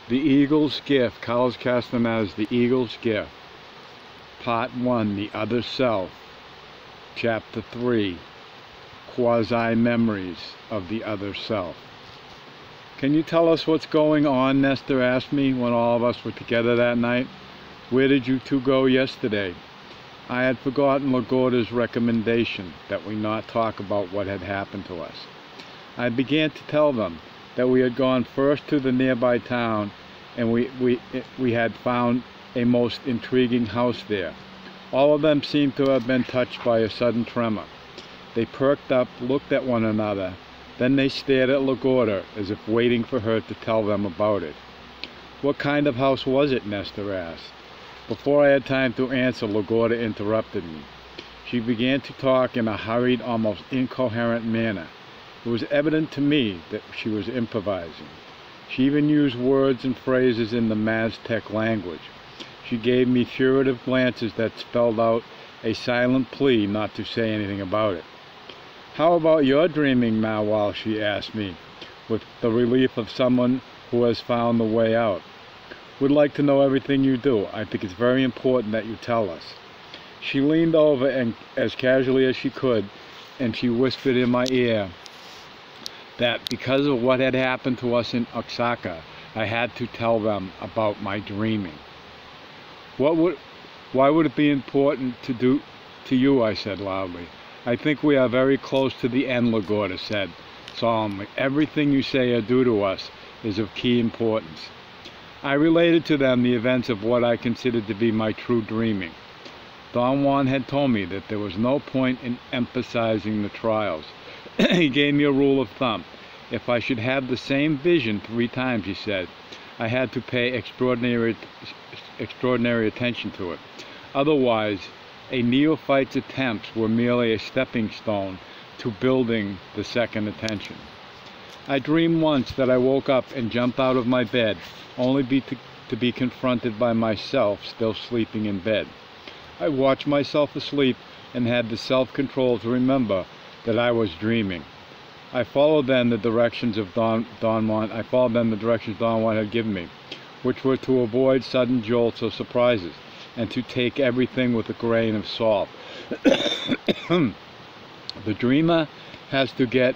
The Eagle's Gift, Carlos Castaneda's The Eagle's Gift, Part 1, The Other Self, Chapter 3, Quasi Memories of the Other Self. Can you tell us what's going on, Nestor asked me when all of us were together that night. Where did you two go yesterday? I had forgotten Lagorda's recommendation that we not talk about what had happened to us. I began to tell them that we had gone first to the nearby town and we had found a most intriguing house there. All of them seemed to have been touched by a sudden tremor. They perked up, looked at one another, then they stared at Lagorda as if waiting for her to tell them about it. What kind of house was it? Nestor asked. Before I had time to answer, Lagorda interrupted me. She began to talk in a hurried, almost incoherent manner. It was evident to me that she was improvising. She even used words and phrases in the Maztec language. She gave me furtive glances that spelled out a silent plea not to say anything about it. How about your dreaming now, while she asked me, with the relief of someone who has found the way out. We'd like to know everything you do. I think it's very important that you tell us. She leaned over and, as casually as she could, and she whispered in my ear that because of what had happened to us in Oaxaca, I had to tell them about my dreaming. Why would it be important to you? I said loudly. I think we are very close to the end, Lagorda said solemnly. Everything you say or do to us is of key importance. I related to them the events of what I considered to be my true dreaming. Don Juan had told me that there was no point in emphasizing the trials. He gave me a rule of thumb. If I should have the same vision 3 times, he said, I had to pay extraordinary attention to it. Otherwise, a neophyte's attempts were merely a stepping stone to building the second attention. I dreamed once that I woke up and jumped out of my bed, only to be confronted by myself still sleeping in bed. I watched myself asleep and had the self-control to remember that I was dreaming. I followed then the directions of Don Juan had given me, which were to avoid sudden jolts or surprises, and to take everything with a grain of salt. The dreamer has to get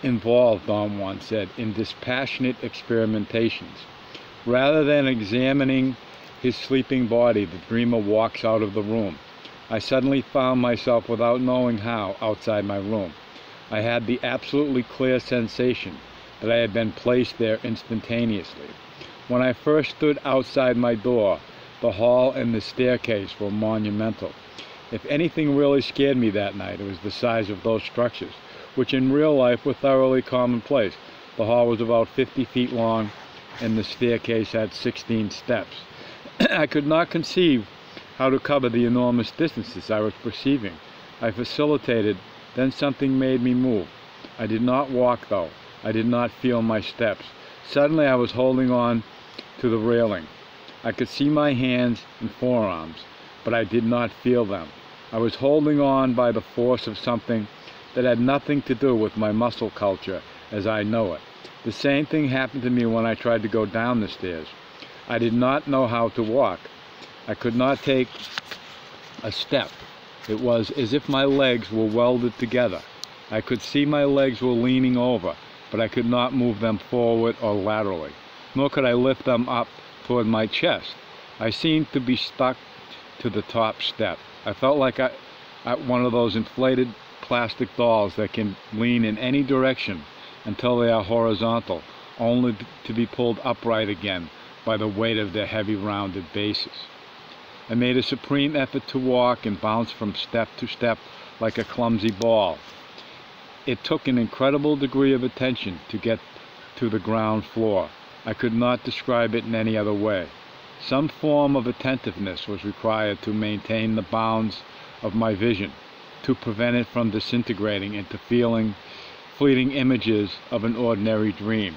involved, Don Juan said, in dispassionate experimentations. Rather than examining his sleeping body, the dreamer walks out of the room. I suddenly found myself, without knowing how, outside my room. I had the absolutely clear sensation that I had been placed there instantaneously. When I first stood outside my door, the hall and the staircase were monumental. If anything really scared me that night, it was the size of those structures, which in real life were thoroughly commonplace. The hall was about 50 feet long, and the staircase had 16 steps. I could not conceive how to cover the enormous distances I was perceiving. I facilitated, then something made me move. I did not walk, though. I did not feel my steps. Suddenly I was holding on to the railing. I could see my hands and forearms, but I did not feel them. I was holding on by the force of something that had nothing to do with my muscle culture as I know it. The same thing happened to me when I tried to go down the stairs. I did not know how to walk. I could not take a step. It was as if my legs were welded together. I could see my legs were leaning over, but I could not move them forward or laterally, nor could I lift them up toward my chest. I seemed to be stuck to the top step. I felt like one of those inflated plastic dolls that can lean in any direction until they are horizontal, only to be pulled upright again by the weight of their heavy rounded bases. I made a supreme effort to walk and bounce from step to step like a clumsy ball. It took an incredible degree of attention to get to the ground floor. I could not describe it in any other way. Some form of attentiveness was required to maintain the bounds of my vision, to prevent it from disintegrating into fleeting images of an ordinary dream.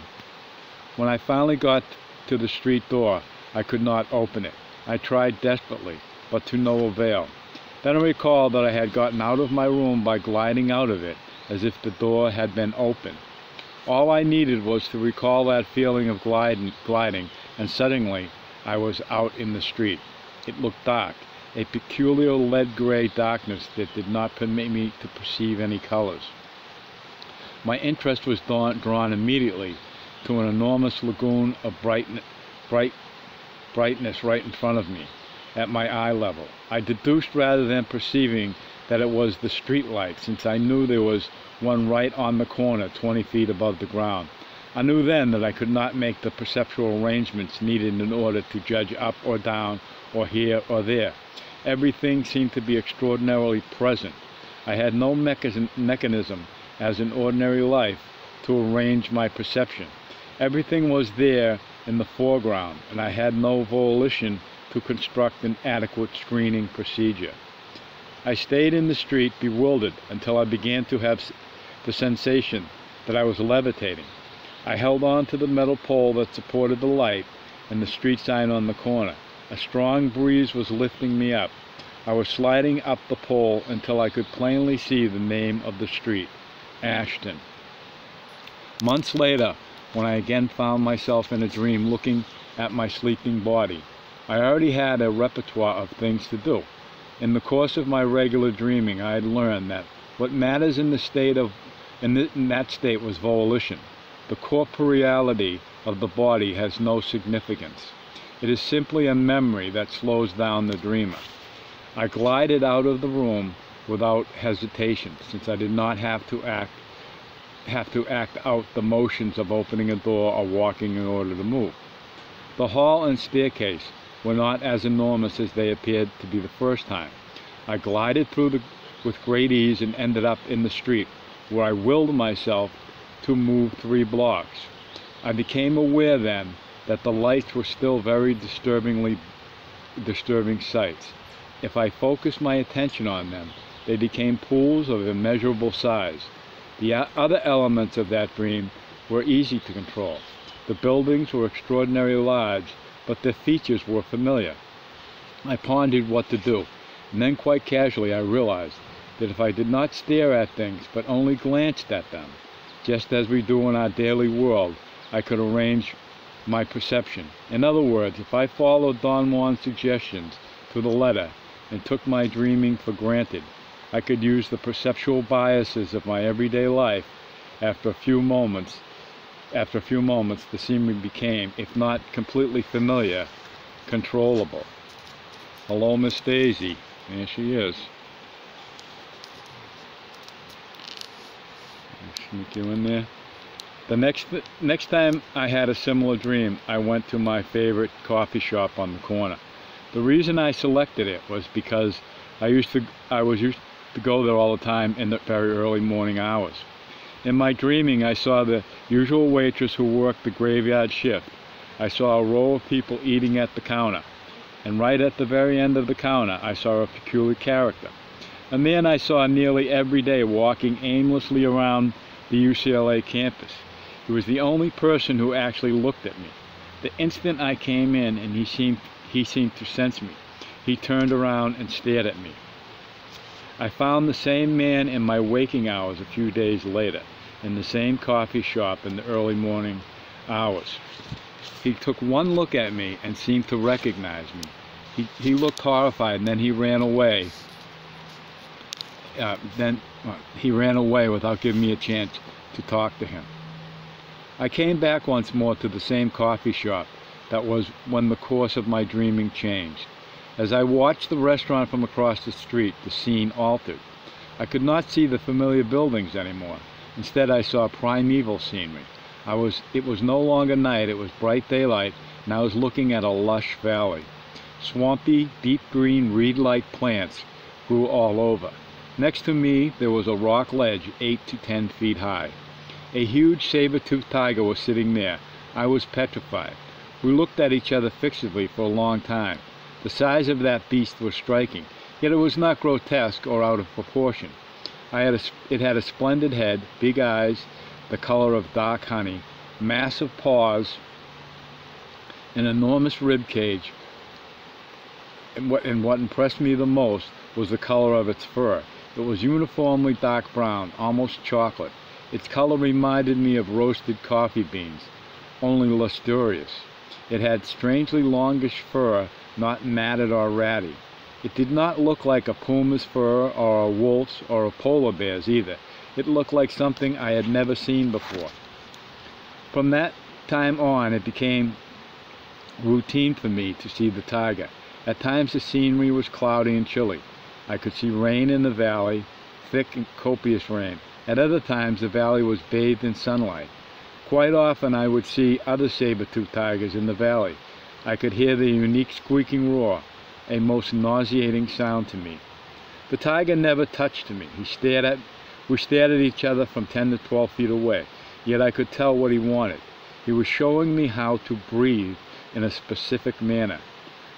When I finally got to the street door, I could not open it. I tried desperately, but to no avail. Then I recalled that I had gotten out of my room by gliding out of it as if the door had been open. All I needed was to recall that feeling of gliding, and suddenly I was out in the street. It looked dark, a peculiar lead-gray darkness that did not permit me to perceive any colors. My interest was drawn immediately to an enormous lagoon of brightness right in front of me, at my eye level. I deduced rather than perceiving that it was the street light, since I knew there was one right on the corner 20 feet above the ground. I knew then that I could not make the perceptual arrangements needed in order to judge up or down or here or there. Everything seemed to be extraordinarily present. I had no mechanism, as in ordinary life, to arrange my perception. Everything was there in the foreground, and I had no volition to construct an adequate screening procedure. I stayed in the street bewildered until I began to have the sensation that I was levitating. I held on to the metal pole that supported the light and the street sign on the corner. A strong breeze was lifting me up. I was sliding up the pole until I could plainly see the name of the street, Ashton. Months later, when I again found myself in a dream looking at my sleeping body, I already had a repertoire of things to do. In the course of my regular dreaming, I had learned that what matters in that state was volition. The corporeality of the body has no significance. It is simply a memory that slows down the dreamer. I glided out of the room without hesitation, since I did not have to act out the motions of opening a door or walking in order to move. The hall and staircase were not as enormous as they appeared to be the first time. I glided through with great ease and ended up in the street, where I willed myself to move 3 blocks. I became aware then that the lights were still very disturbing sights. If I focused my attention on them, they became pools of immeasurable size. The other elements of that dream were easy to control. The buildings were extraordinarily large, but their features were familiar. I pondered what to do, and then quite casually I realized that if I did not stare at things, but only glanced at them, just as we do in our daily world, I could arrange my perception. In other words, if I followed Don Juan's suggestions to the letter and took my dreaming for granted, I could use the perceptual biases of my everyday life. After a few moments, the scene became, if not completely familiar, controllable. Hello, Miss Daisy. There she is. Sneak you in there. The next time I had a similar dream, I went to my favorite coffee shop on the corner. The reason I selected it was because I used to go there all the time in the very early morning hours. In my dreaming, I saw the usual waitress who worked the graveyard shift. I saw a row of people eating at the counter, and right at the very end of the counter, I saw a peculiar character. A man I saw nearly every day walking aimlessly around the UCLA campus. He was the only person who actually looked at me. The instant I came in and he seemed to sense me, he turned around and stared at me. I found the same man in my waking hours a few days later, in the same coffee shop in the early morning hours. He took one look at me and seemed to recognize me. He looked horrified, and then he ran away. He ran away without giving me a chance to talk to him. I came back once more to the same coffee shop. That was when the course of my dreaming changed. As I watched the restaurant from across the street, the scene altered. I could not see the familiar buildings anymore. Instead, I saw primeval scenery. It was no longer night, it was bright daylight, and I was looking at a lush valley. Swampy, deep green, reed-like plants grew all over. Next to me, there was a rock ledge 8 to 10 feet high. A huge saber-toothed tiger was sitting there. I was petrified. We looked at each other fixedly for a long time. The size of that beast was striking, yet it was not grotesque or out of proportion. It had a splendid head, big eyes, the color of dark honey, massive paws, an enormous rib cage, and what impressed me the most was the color of its fur. It was uniformly dark brown, almost chocolate. Its color reminded me of roasted coffee beans, only lustrous. It had strangely longish fur, not matted or ratty. It did not look like a puma's fur or a wolf's or a polar bear's either. It looked like something I had never seen before. From that time on, it became routine for me to see the tiger. At times the scenery was cloudy and chilly. I could see rain in the valley, thick and copious rain. At other times the valley was bathed in sunlight. Quite often I would see other saber-toothed tigers in the valley. I could hear their unique squeaking roar, a most nauseating sound to me. The tiger never touched me. We stared at each other from 10 to 12 feet away, yet I could tell what he wanted. He was showing me how to breathe in a specific manner.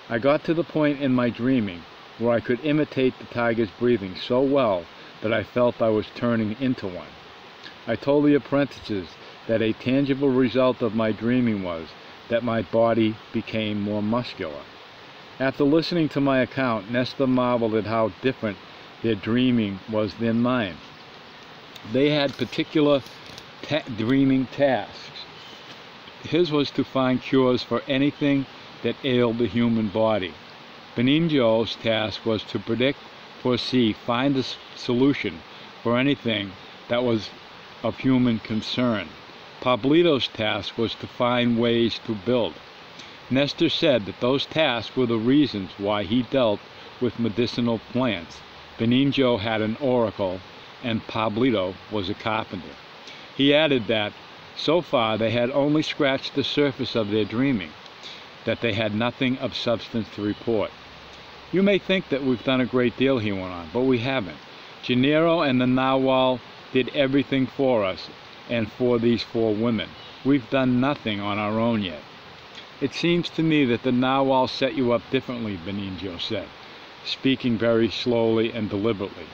I got to the point in my dreaming where I could imitate the tiger's breathing so well that I felt I was turning into one. I told the apprentices that a tangible result of my dreaming was that my body became more muscular. After listening to my account, Nestor marveled at how different their dreaming was than mine. They had particular dreaming tasks. His was to find cures for anything that ailed the human body. Benigno's task was to predict, foresee, find a solution for anything that was of human concern. Pablito's task was to find ways to build. Nestor said that those tasks were the reasons why he dealt with medicinal plants. Benigno had an oracle, and Pablito was a carpenter. He added that, so far, they had only scratched the surface of their dreaming, that they had nothing of substance to report. You may think that we've done a great deal, he went on, but we haven't. Gennaro and the Narwhal did everything for us and for these 4 women. We've done nothing on our own yet. It seems to me that the Narwhal set you up differently, Benigno said, speaking very slowly and deliberately.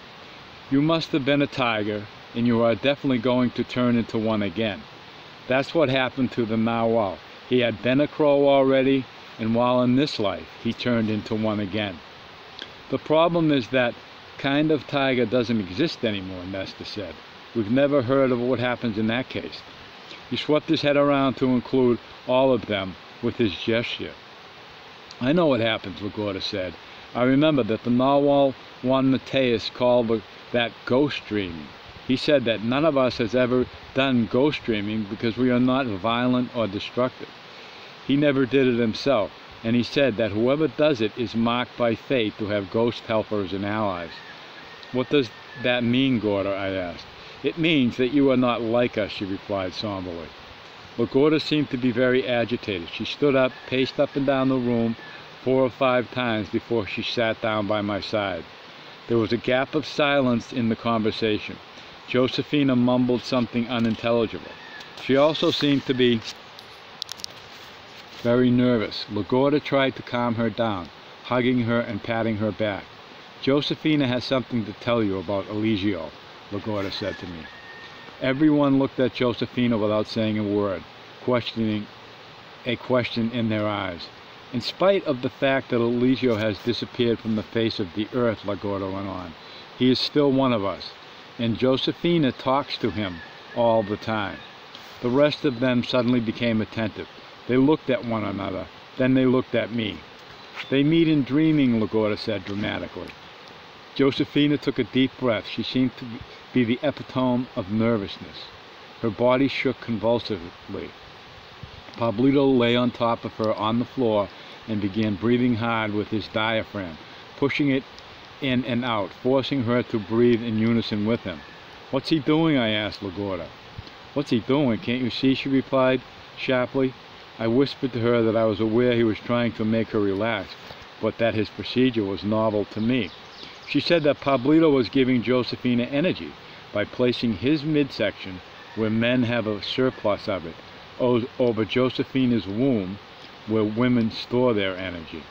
You must have been a tiger, and you are definitely going to turn into one again. That's what happened to the Narwhal. He had been a crow already, and while in this life, he turned into one again. The problem is that kind of tiger doesn't exist anymore, Nestor said. We've never heard of what happens in that case. He swept his head around to include all of them with his gesture. I know what happens, Lagorda said. I remember that the Narwhal Juan Mateus called that ghost dreaming. He said that none of us has ever done ghost dreaming because we are not violent or destructive. He never did it himself, and he said that whoever does it is marked by fate to have ghost helpers and allies. What does that mean, Gorda? I asked. It means that you are not like us, she replied somberly. Lagorda seemed to be very agitated. She stood up, paced up and down the room 4 or 5 times before she sat down by my side. There was a gap of silence in the conversation. Josephina mumbled something unintelligible. She also seemed to be very nervous. Lagorda tried to calm her down, hugging her and patting her back. Josephina has something to tell you about Eligio, Lagorda said to me. Everyone looked at Josephina without saying a word, questioning a question in their eyes. In spite of the fact that Eligio has disappeared from the face of the earth, Lagorda went on, he is still one of us, and Josephina talks to him all the time. The rest of them suddenly became attentive. They looked at one another, then they looked at me. They meet in dreaming, Lagorda said dramatically. Josephina took a deep breath. She seemed to be the epitome of nervousness. Her body shook convulsively. Pablito lay on top of her on the floor and began breathing hard with his diaphragm, pushing it in and out, forcing her to breathe in unison with him. What's he doing? I asked Lagorda. What's he doing? Can't you see? She replied sharply. I whispered to her that I was aware he was trying to make her relax, but that his procedure was novel to me. She said that Pablito was giving Josephina energy by placing his midsection, where men have a surplus of it, over Josephina's womb, where women store their energy.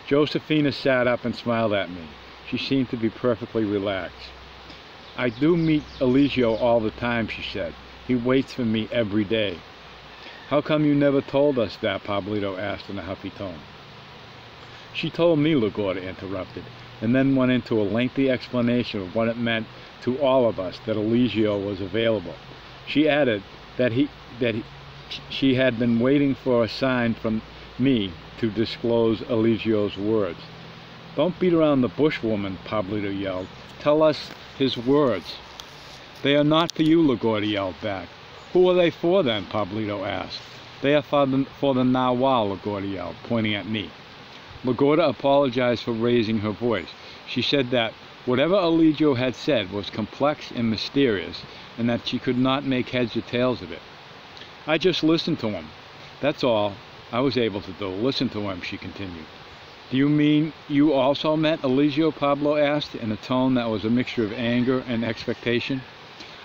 Josephina sat up and smiled at me. She seemed to be perfectly relaxed. I do meet Eligio all the time, she said. He waits for me every day. How come you never told us that? Pablito asked in a huffy tone. She told me, Lagorda interrupted, and then went into a lengthy explanation of what it meant to all of us that Eligio was available. She added she had been waiting for a sign from me to disclose Eligio's words. "Don't beat around the bush, woman," Pablito yelled. "Tell us his words." "They are not for you," LaGuardia yelled back. "Who are they for then?" Pablito asked. "They are for the Nahual," LaGuardia yelled, pointing at me. LaGuardia apologized for raising her voice. She said that whatever Eligio had said was complex and mysterious, and that she could not make heads or tails of it. "I just listened to him. That's all I was able to do. Listen to him," she continued. "Do you mean you also met Eligio?" Pablo asked, in a tone that was a mixture of anger and expectation.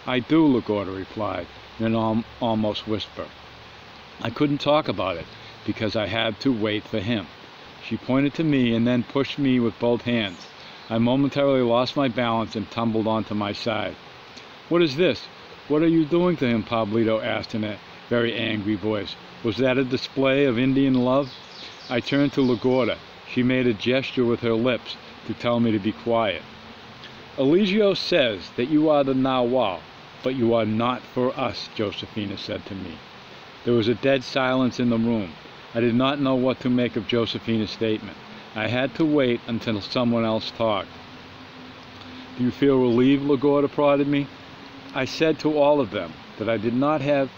"I do," LaGuardia replied, in an almost whisper. "I couldn't talk about it, because I had to wait for him." She pointed to me and then pushed me with both hands. I momentarily lost my balance and tumbled onto my side. "What is this? What are you doing to him?" Pablito asked in a very angry voice. "Was that a display of Indian love?" I turned to LaGuardia. She made a gesture with her lips to tell me to be quiet. "Eligio says that you are the Nahual, but you are not for us," Josefina said to me. There was a dead silence in the room. I did not know what to make of Josefina's statement. I had to wait until someone else talked. "Do you feel relieved?" LaGuardia prodded me. I said to all of them that I did not have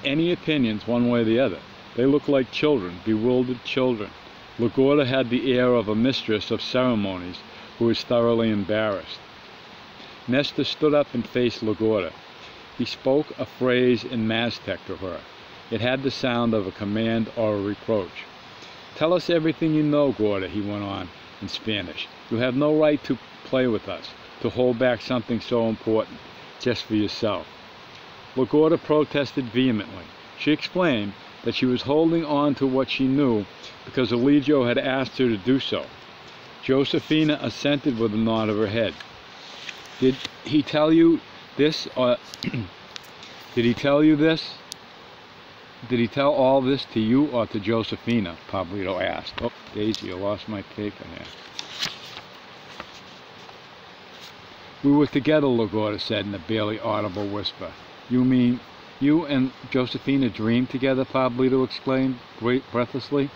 any opinions one way or the other. They looked like children, bewildered children. LaGuardia had the air of a mistress of ceremonies who was thoroughly embarrassed. Nestor stood up and faced LaGuardia. He spoke a phrase in Maztec to her. It had the sound of a command or a reproach. "Tell us everything you know, Guardia," he went on in Spanish. "You have no right to play with us, to hold back something so important, just for yourself." LaGuardia protested vehemently. She explained that she was holding on to what she knew because Eligio had asked her to do so. Josefina assented with a nod of her head. "Did he tell you this, or did he tell you this? Did he tell all this to you or to Josefina?" Pablito asked. "Oh, Daisy, I lost my paper here." "We were together," LaGuardia said in a barely audible whisper. "You mean you and Josefina dreamed together?" Pablito exclaimed, breathlessly.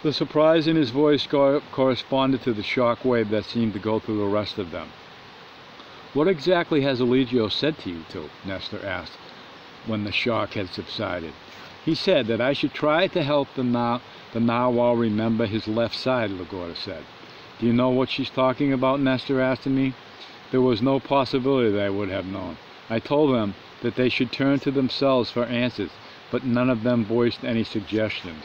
The surprise in his voice corresponded to the shock wave that seemed to go through the rest of them. "What exactly has Eligio said to you two?" Nestor asked, when the shock had subsided. "He said that I should try to help the Nahual remember his left side," LaGuardia said. "Do you know what she's talking about?" Nestor asked me. There was no possibility that I would have known. I told them that they should turn to themselves for answers, but none of them voiced any suggestions.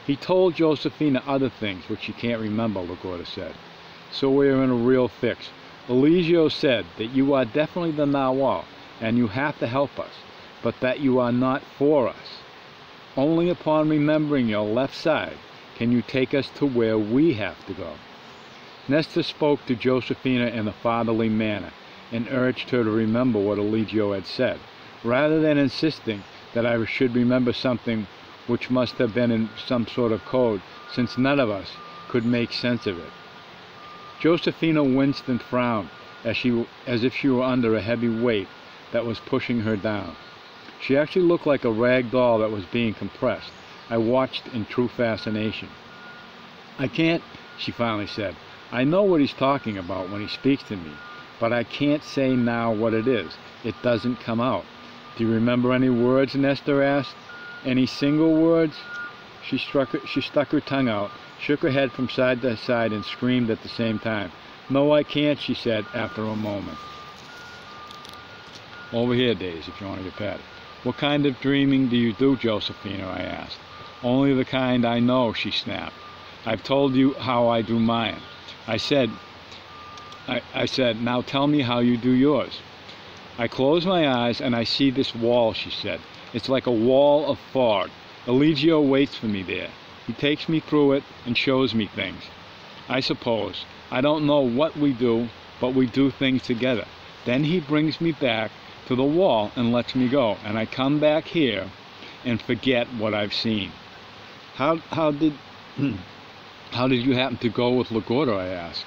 "He told Josefina other things which she can't remember," LaGuardia said. "So we are in a real fix. Eligio said that you are definitely the Nahual, and you have to help us, but that you are not for us. Only upon remembering your left side can you take us to where we have to go." Nestor spoke to Josefina in a fatherly manner and urged her to remember what Eligio had said, rather than insisting that I should remember something which must have been in some sort of code, since none of us could make sense of it. Josefina winced and frowned, as if she were under a heavy weight that was pushing her down. She actually looked like a rag doll that was being compressed. I watched in true fascination. "I can't," she finally said. "I know what he's talking about when he speaks to me, but I can't say now what it is. It doesn't come out." "Do you remember any words?" Nestor asked. "Any single words?" She stuck her tongue out, shook her head from side to side, and screamed at the same time. "No, I can't," she said after a moment. "Over here, Daisy, if you want to get patted." "What kind of dreaming do you do, Josefina?" I asked. "Only the kind I know," she snapped. "I've told you how I do mine." I said, "Now tell me how you do yours." "I close my eyes and I see this wall," she said. "It's like a wall of fog. Eligio waits for me there. He takes me through it and shows me things. I suppose. I don't know what we do, but we do things together. Then he brings me back to the wall and lets me go, and I come back here and forget what I've seen." How did you happen to go with LaGuardia?" I asked.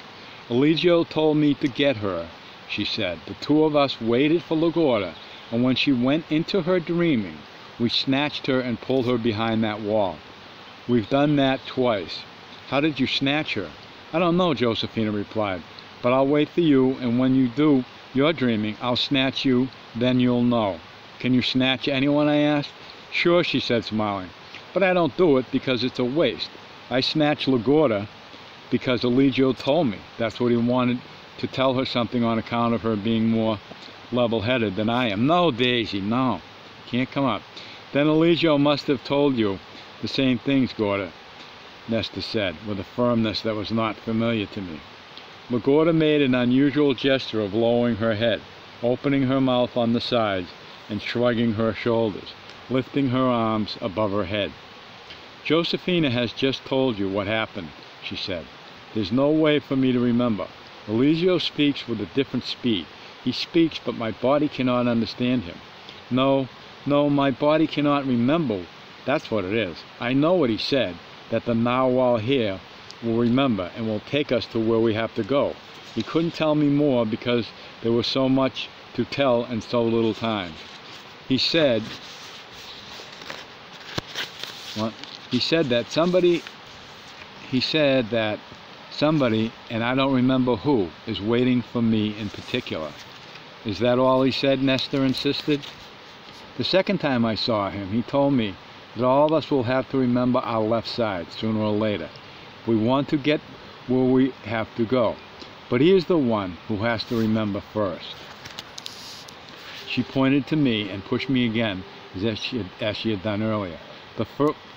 "Eligio told me to get her, she said. The two of us waited for Lagorda, and when she went into her dreaming, we snatched her and pulled her behind that wall. We've done that twice. How did you snatch her? I don't know, Josephina replied, but I'll wait for you, and when you do your dreaming, I'll snatch you, then you'll know. Can you snatch anyone, I asked. Sure, she said, smiling, but I don't do it because it's a waste. I snatched Lagorda because Eligio told me. That's what he wanted, to tell her something on account of her being more level-headed than I am. No, Daisy, no. Can't come up. Then Eligio must have told you the same things, Gorda, Nesta said, with a firmness that was not familiar to me. Lagorda made an unusual gesture of lowering her head, opening her mouth on the sides, and shrugging her shoulders, lifting her arms above her head. Josephina has just told you what happened, she said. There's no way for me to remember. Eligio speaks with a different speed. He speaks, but my body cannot understand him. No, my body cannot remember. That's what it is. I know what he said, that the narwhal here will remember and will take us to where we have to go. He couldn't tell me more because there was so much to tell and so little time. He said that somebody, and I don't remember who, is waiting for me in particular. Is that all he said? Nesta insisted. The second time I saw him, he told me that all of us will have to remember our left side sooner or later. We want to get where we have to go, but he is the one who has to remember first. She pointed to me and pushed me again as she had done earlier. The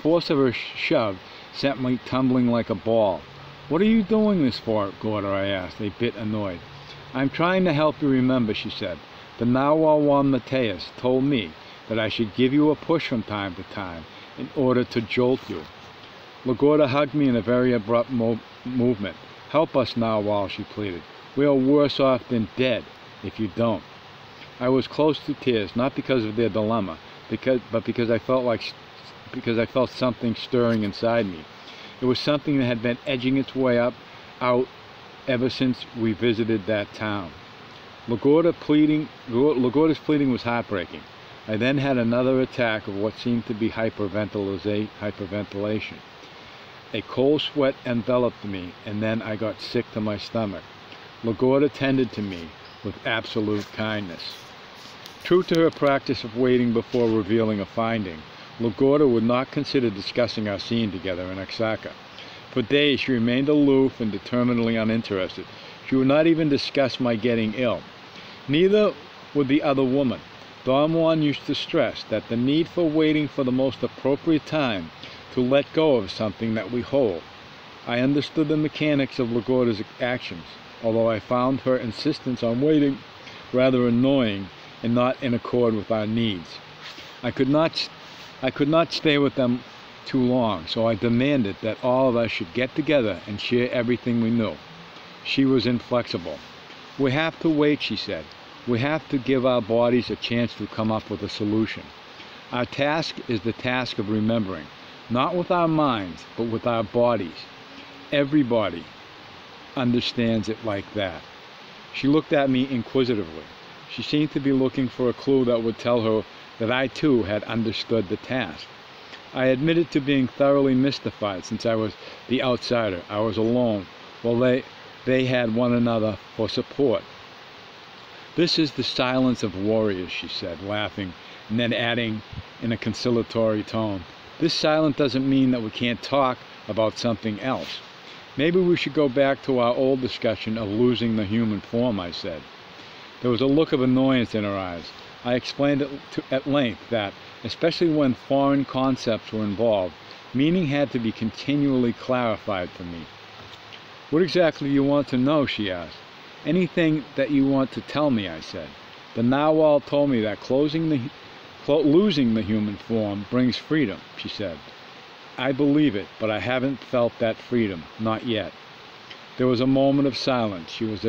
force of her shove sent me tumbling like a ball. What are you doing this for, Gorda? I asked, a bit annoyed. I'm trying to help you remember, she said. The narwhal Juan Mateus told me that I should give you a push from time to time in order to jolt you. Lagorda hugged me in a very abrupt movement. Help us, narwhal, she pleaded. We are worse off than dead if you don't. I was close to tears, not because of their dilemma, but because I felt something stirring inside me. It was something that had been edging its way out ever since we visited that town. Lagorda's pleading was heartbreaking. I then had another attack of what seemed to be hyperventilation. A cold sweat enveloped me, and then I got sick to my stomach. Lagorda tended to me with absolute kindness. True to her practice of waiting before revealing a finding, Lagorda would not consider discussing our scene together in Oaxaca. For days she remained aloof and determinedly uninterested. She would not even discuss my getting ill. Neither would the other woman. Don Juan used to stress that the need for waiting for the most appropriate time to let go of something that we hold. I understood the mechanics of Lagorda's actions, although I found her insistence on waiting rather annoying and not in accord with our needs. I could not stay with them too long, so I demanded that all of us should get together and share everything we knew. She was inflexible. We have to wait, she said. We have to give our bodies a chance to come up with a solution. Our task is the task of remembering, not with our minds, but with our bodies. Everybody understands it like that. She looked at me inquisitively. She seemed to be looking for a clue that would tell her that I too had understood the task. I admitted to being thoroughly mystified since I was the outsider. I was alone, while they had one another for support. This is the silence of warriors, she said, laughing, and then adding in a conciliatory tone, this silence doesn't mean that we can't talk about something else. Maybe we should go back to our old discussion of losing the human form, I said. There was a look of annoyance in her eyes. I explained at length that, especially when foreign concepts were involved, meaning had to be continually clarified for me. What exactly do you want to know, she asked. Anything that you want to tell me, I said. The narwhal told me that losing the human form brings freedom, she said. I believe it, but I haven't felt that freedom, not yet. There was a moment of silence. She was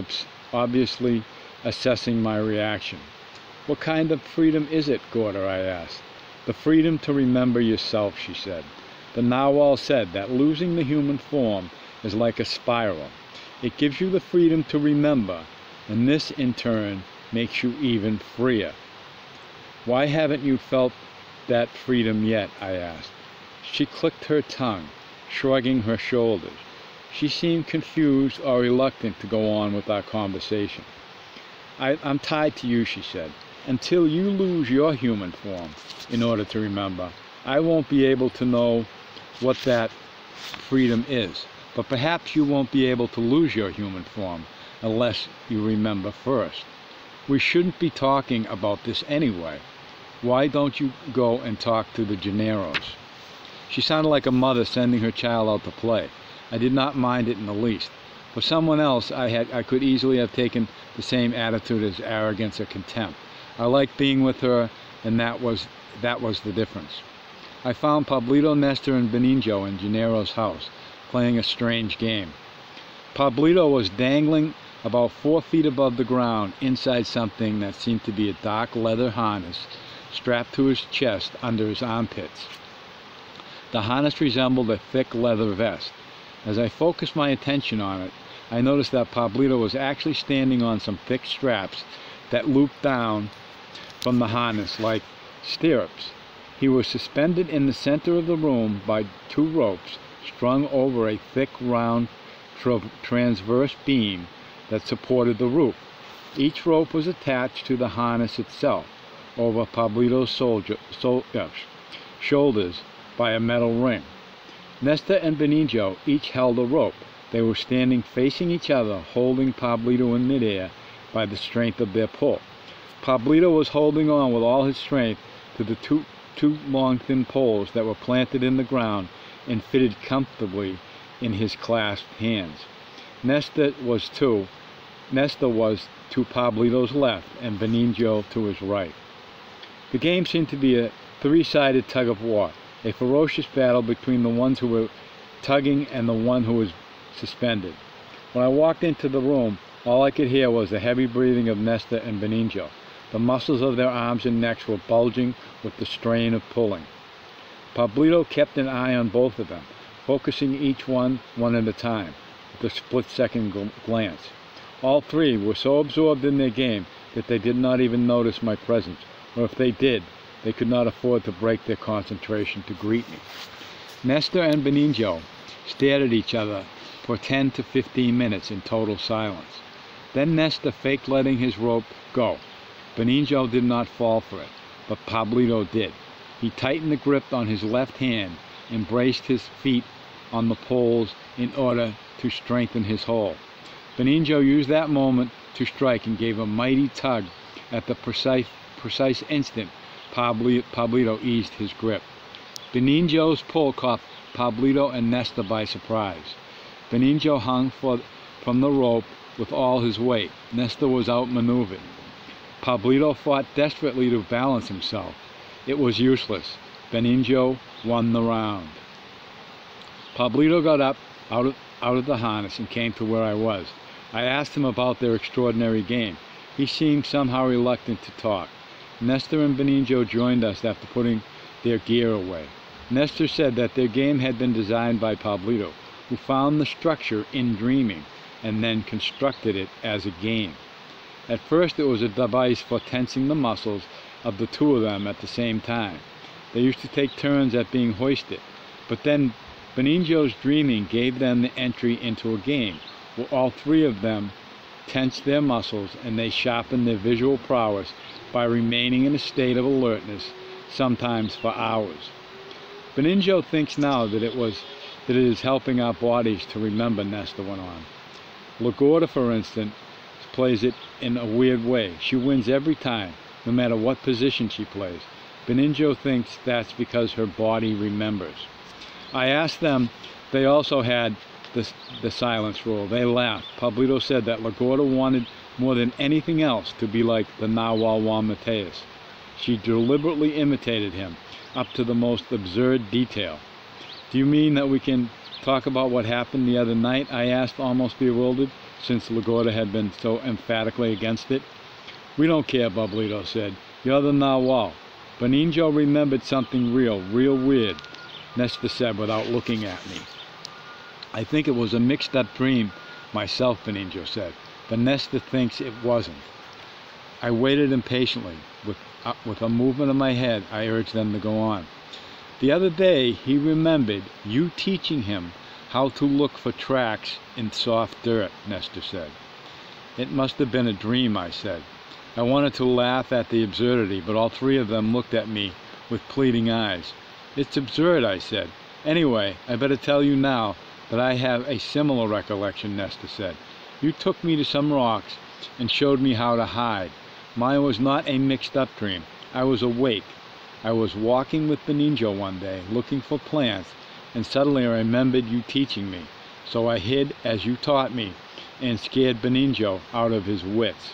obviously assessing my reaction. What kind of freedom is it, Gorda? I asked. The freedom to remember yourself, she said. The narwhal said that losing the human form is like a spiral. It gives you the freedom to remember, and this in turn makes you even freer. Why haven't you felt that freedom yet? I asked. She clicked her tongue, shrugging her shoulders. She seemed confused or reluctant to go on with our conversation. I'm tied to you, she said. Until you lose your human form in order to remember, I won't be able to know what that freedom is. But perhaps you won't be able to lose your human form unless you remember first. We shouldn't be talking about this anyway. Why don't you go and talk to the Gennaros? She sounded like a mother sending her child out to play. I did not mind it in the least. For someone else, I could easily have taken the same attitude as arrogance or contempt. I liked being with her, and that was the difference. I found Pablito, Nestor, and Benigno in Gennaro's house, playing a strange game. Pablito was dangling about 4 feet above the ground inside something that seemed to be a dark leather harness strapped to his chest under his armpits. The harness resembled a thick leather vest. As I focused my attention on it, I noticed that Pablito was actually standing on some thick straps that looped down from the harness like stirrups. He was suspended in the center of the room by 2 ropes strung over a thick, round, transverse beam that supported the roof. Each rope was attached to the harness itself over Pablito's shoulders by a metal ring. Nestor and Benigno each held a rope. They were standing facing each other, holding Pablito in midair by the strength of their pull. Pablito was holding on with all his strength to the two long thin poles that were planted in the ground and fitted comfortably in his clasped hands. Nestor was to Pablito's left and Benigno to his right. The game seemed to be a 3-sided tug-of-war, a ferocious battle between the ones who were tugging and the one who was suspended. When I walked into the room, all I could hear was the heavy breathing of Nestor and Benigno. The muscles of their arms and necks were bulging with the strain of pulling. Pablito kept an eye on both of them, focusing each one at a time, with a split-second glance. All 3 were so absorbed in their game that they did not even notice my presence, or if they did, they could not afford to break their concentration to greet me. Nestor and Benigno stared at each other for 10 to 15 minutes in total silence. Then Nestor faked letting his rope go. Benigno did not fall for it, but Pablito did. He tightened the grip on his left hand and braced his feet on the poles in order to strengthen his hold. Benigno used that moment to strike and gave a mighty tug. At the precise instant, Pablito eased his grip. Benigno's pull caught Pablito and Nestor by surprise. Benigno hung from the rope with all his weight. Nestor was outmaneuvered. Pablito fought desperately to balance himself. It was useless. Benigno won the round. Pablito got up out of the harness and came to where I was. I asked him about their extraordinary game. He seemed somehow reluctant to talk. Nestor and Benigno joined us after putting their gear away. Nestor said that their game had been designed by Pablito, who found the structure in dreaming and then constructed it as a game. At first it was a device for tensing the muscles of the 2 of them at the same time. They used to take turns at being hoisted, but then Benigno's dreaming gave them the entry into a game, where all 3 of them tensed their muscles and they sharpened their visual prowess by remaining in a state of alertness, sometimes for hours. Benigno thinks now that it is helping our bodies to remember, Nestor went on. LaGorda, for instance, plays it in a weird way. She wins every time, no matter what position she plays. Benigno thinks that's because her body remembers. I asked them if they also had the silence rule. They laughed. Pablito said that LaGorda wanted more than anything else to be like the Narwhal Juan Mateus. She deliberately imitated him, up to the most absurd detail. Do you mean that we can talk about what happened the other night? I asked, almost bewildered, since LaGorda had been so emphatically against it. We don't care, Pablito said. You're the Narwhal. Benigno remembered something real weird, Nestor said without looking at me. I think it was a mixed-up dream myself, Benigno said. but Nesta thinks it wasn't. I waited impatiently. With a movement of my head, I urged them to go on. The other day, he remembered you teaching him how to look for tracks in soft dirt, Nesta said. It must have been a dream, I said. I wanted to laugh at the absurdity, but all three of them looked at me with pleading eyes. It's absurd, I said. Anyway, I better tell you now that I have a similar recollection, Nesta said. You took me to some rocks and showed me how to hide. Mine was not a mixed-up dream. I was awake. I was walking with Benigno one day, looking for plants, and suddenly I remembered you teaching me. So I hid as you taught me, and scared Benigno out of his wits.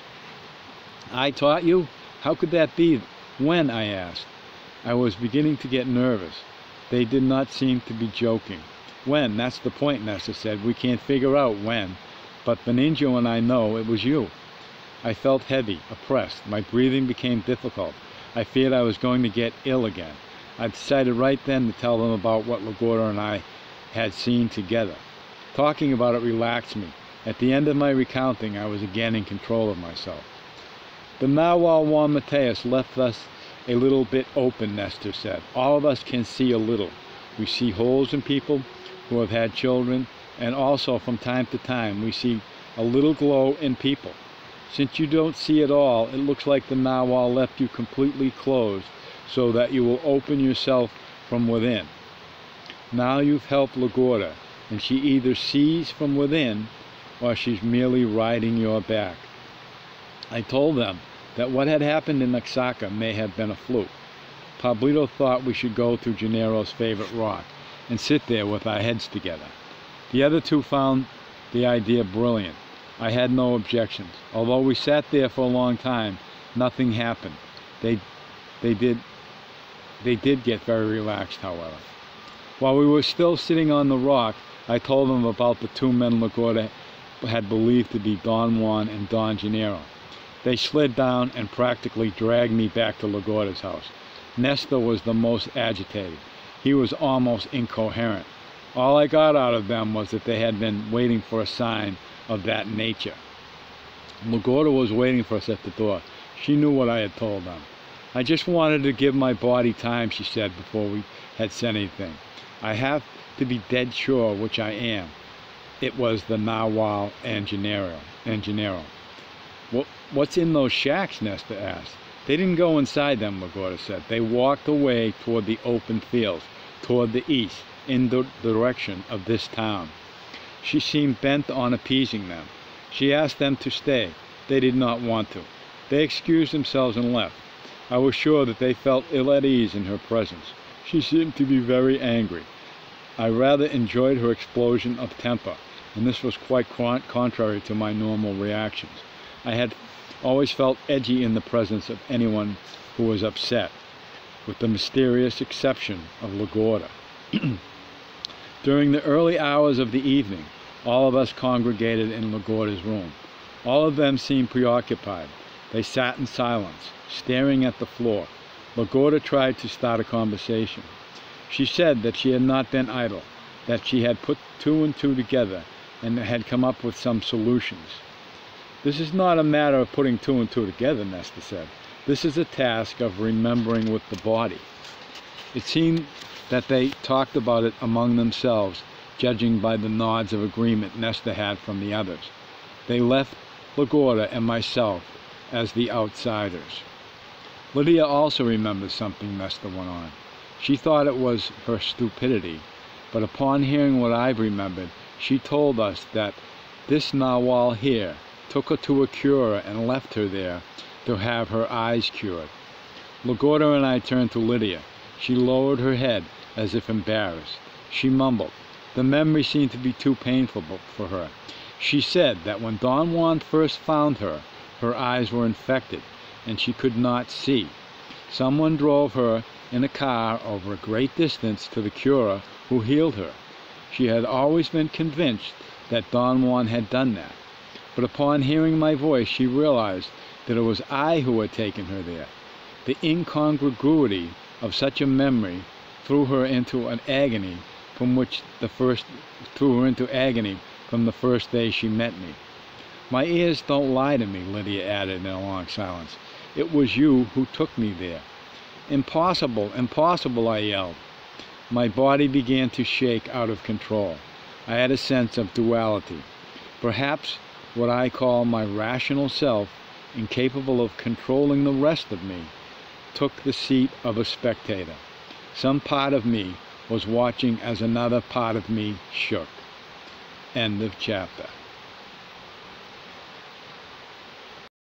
I taught you? How could that be? When? I asked. I was beginning to get nervous. They did not seem to be joking. When? That's the point, Nesta said. We can't figure out when. But Benigno and I know it was you. I felt heavy, oppressed. My breathing became difficult. I feared I was going to get ill again. I decided right then to tell them about what LaGuardia and I had seen together. Talking about it relaxed me. At the end of my recounting, I was again in control of myself. The narwhal Juan Mateus left us a little bit open, Nesta said. All of us can see a little. We see holes in people who have had children, and also from time to time we see a little glow in people. Since you don't see it all, it looks like the narwhal left you completely closed so that you will open yourself from within. Now you've helped LaGuardia, and she either sees from within or she's merely riding your back. I told them that what had happened in Oaxaca may have been a fluke. Pablito thought we should go to Gennaro's favorite rock and sit there with our heads together. The other two found the idea brilliant. I had no objections. Although we sat there for a long time, nothing happened. They did get very relaxed, however. While we were still sitting on the rock, I told them about the two men LaGuardia had believed to be Don Juan and Don Gennaro. They slid down and practically dragged me back to LaGuardia's house. Nesta was the most agitated. He was almost incoherent. All I got out of them was that they had been waiting for a sign of that nature. LaGuardia was waiting for us at the door. She knew what I had told them. I just wanted to give my body time, she said, before we had said anything. I have to be dead sure, which I am. It was the narwhal and Gennaro. What's in those shacks? Nesta asked. They didn't go inside them, LaGuardia said. They walked away toward the open fields, toward the east, in the direction of this town. She seemed bent on appeasing them. She asked them to stay. They did not want to. They excused themselves and left. I was sure that they felt ill at ease in her presence. She seemed to be very angry. I rather enjoyed her explosion of temper, and this was quite contrary to my normal reactions. I had always felt edgy in the presence of anyone who was upset, with the mysterious exception of LaGuardia. During the early hours of the evening, all of us congregated in LaGuardia's room. All of them seemed preoccupied. They sat in silence, staring at the floor. LaGuardia tried to start a conversation. She said that she had not been idle, that she had put two and two together and had come up with some solutions. This is not a matter of putting two and two together, Nesta said. This is a task of remembering with the body. It seemed that they talked about it among themselves, judging by the nods of agreement Nesta had from the others. They left LaGuardia and myself as the outsiders. Lydia also remembers something, Nesta went on. She thought it was her stupidity, but upon hearing what I've remembered, she told us that this narwhal here took her to a curer and left her there to have her eyes cured. LaGuardia and I turned to Lydia. She lowered her head as if embarrassed. She mumbled. The memory seemed to be too painful for her. She said that when Don Juan first found her, her eyes were infected and she could not see. Someone drove her in a car over a great distance to the curer who healed her. She had always been convinced that Don Juan had done that. But upon hearing my voice, she realized that it was I who had taken her there. The incongruity of such a memory threw her into an agony from the first day she met me. My ears don't lie to me, Lydia added in a long silence. It was you who took me there. Impossible, impossible, I yelled. My body began to shake out of control. I had a sense of duality. Perhaps what I call my rational self, incapable of controlling the rest of me, took the seat of a spectator. Some part of me was watching as another part of me shook. End of chapter.